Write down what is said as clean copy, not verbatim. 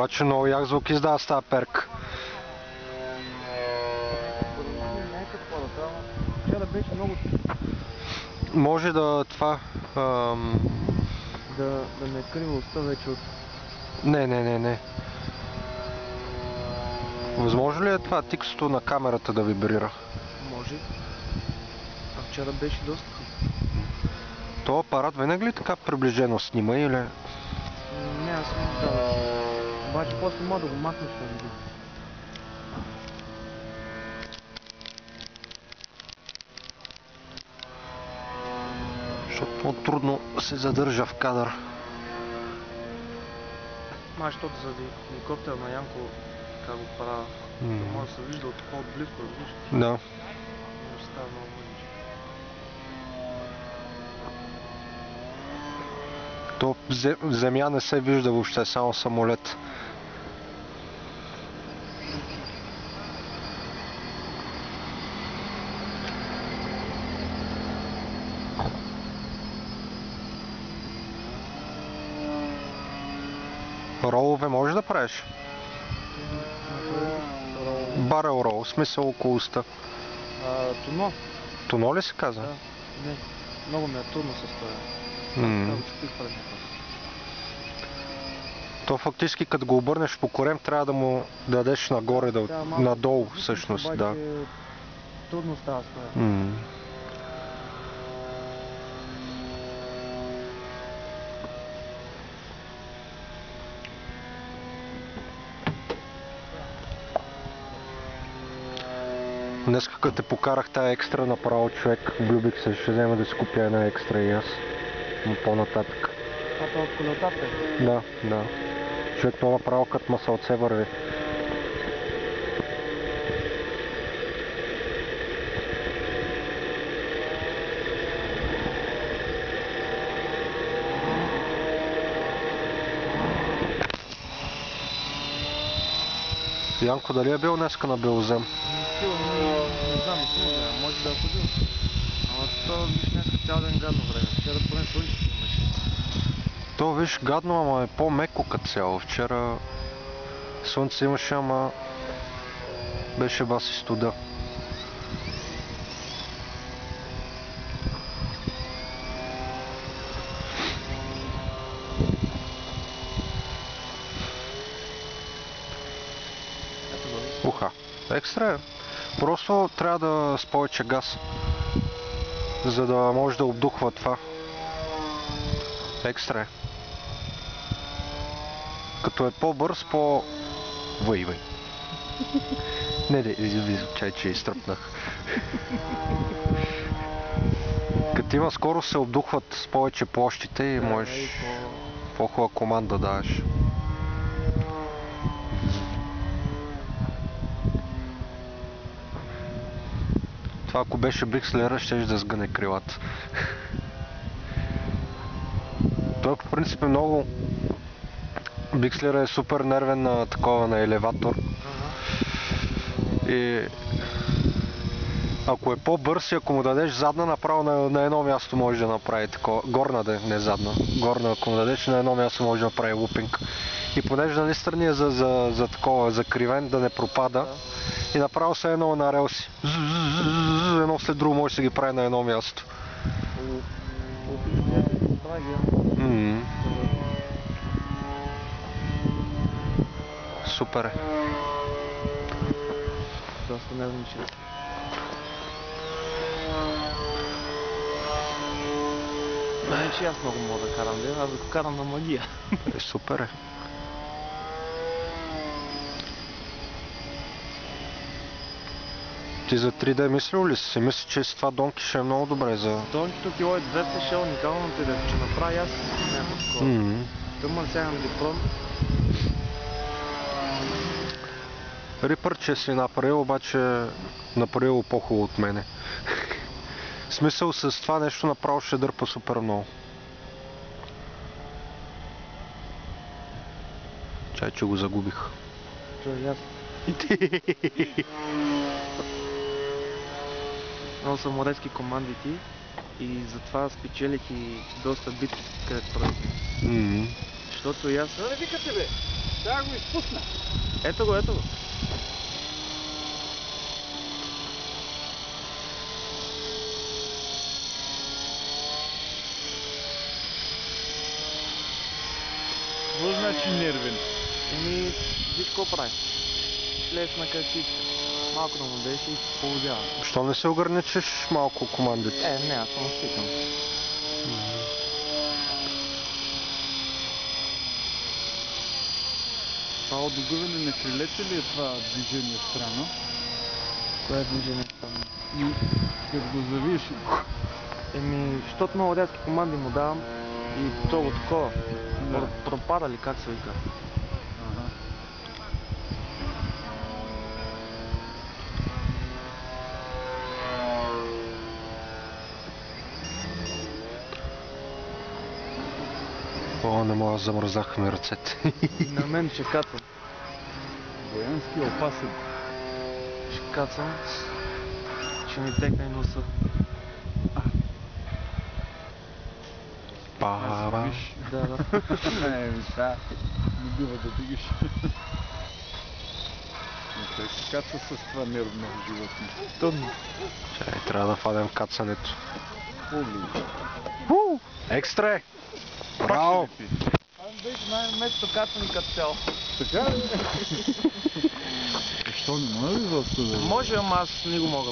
Обаче много як звук издава с тази перка. Вчера беше много... Може да това... Да ме криво уста вече от... Не. Възможно ли е това тиксото на камерата да вибрира? Може. А вчера беше доста. То апарат винаги ли така приближено снима или? Не, аз съм даваш. Обаче после мога да го махнеш на видео. Защото по-трудно се задържа в кадър. Защото заради хеликоптера на Янко как го правя, да може да се вижда от по-отблизко, разбираш? Да. Не става много мъниче. То земя не се вижда въобще, само самолет. Ролове можеш да правиш? Барел рол, в смисъл около уста. Туно. Туно ли се казва? Да. Не. Много ми е трудно с това. Така го чупих преди това. То фактически като го обърнеш по корем, трябва да му дадеш нагоре, надолу всъщност. Да. Трудно става с това. Днес като те покарах тая екстра, направо човек, влюбих се, ще взема да си купя една екстра и аз. По-нататък. Това от колелтата е? Да. Човек то направо като масълце върви. Янко, дали е бил днеска на Белозем? Не знам, може да е ходил. Ама то виж днеска цял ден гадно време. Вчера поне слънчето имаше. То виж гадно, ама е по-меко като цяло. Вчера слънце имаше, ама беше баси студа. Уха. Екстра е. Просто трябва да с повече газ, за да може да обдухва това. Екстра е. Като е по-бърз, Въй. Не, чай, че изтръпнах. Като има скорост, се обдухват с повече площите и можеш по-хубава команда да даваш. Това ако беше Бикслера, щеш да сгъне крилата. Той по принцип е много... Бикслера е супер нервен на такова, на елеватор. И... Ако е по-бърз и ако му дадеш задна, направо на едно място може да направи такова. Горна да не задна. Горна, ако му дадеш, на едно място може да направи лупинг. И понеже нали страни е за такова, за кривен, да не пропада. И направо се едно на релси. Едно след друго може да се ги прави на едно място. Супер е. Доста нервниче. Не, че аз много мога да карам, аз да го карам на магия. Супер е. Ти за 3D мислил ли си? Мисля, че с това Донки ще е много добре за... Донкито кило е 200, ще е уникално на тебе, че направи аз някакво такова. Тъмън сега на диплом. Рипър, че си направил, обаче направил по-хубаво от мене. В смисъл с това нещо направо ще дърпа супер много. Чай, че го загубих. Чай, аз. Много са морецки командити и затова спечелих и доста битки, където правихме. Защото и аз... Не викате, бе! Сега го изпусна. Ето го, ето го. Какво значи нервен? Еми, виж какво прави. Лес на качичка. Малко да му беше и полудява. Що не се ограничиш малко командите? Не, аз само свикам. Това одогъване на крилете ли е това движение в страна? Кое е движение там? И като го завиеш, Еми, защото много рядки команди му давам и то от такова. Да. Пропада ли, как се вика? ага. О, не мога, замръзнаха ми ръцете. На мен ще кацам. Боянски е опасен. Ще кацам. Ще ми текне носа. Па-ба. Виж. Да. Да. Не бива да дигаш. Но той се каца с това нервно животно. Трудно. Чай, трябва да фанем кацането. Поли. Екстра е! Браво! Беше най-место кацани като цяло. Така ли? Защо не може ли изобщо да... Може, ама аз не го мога.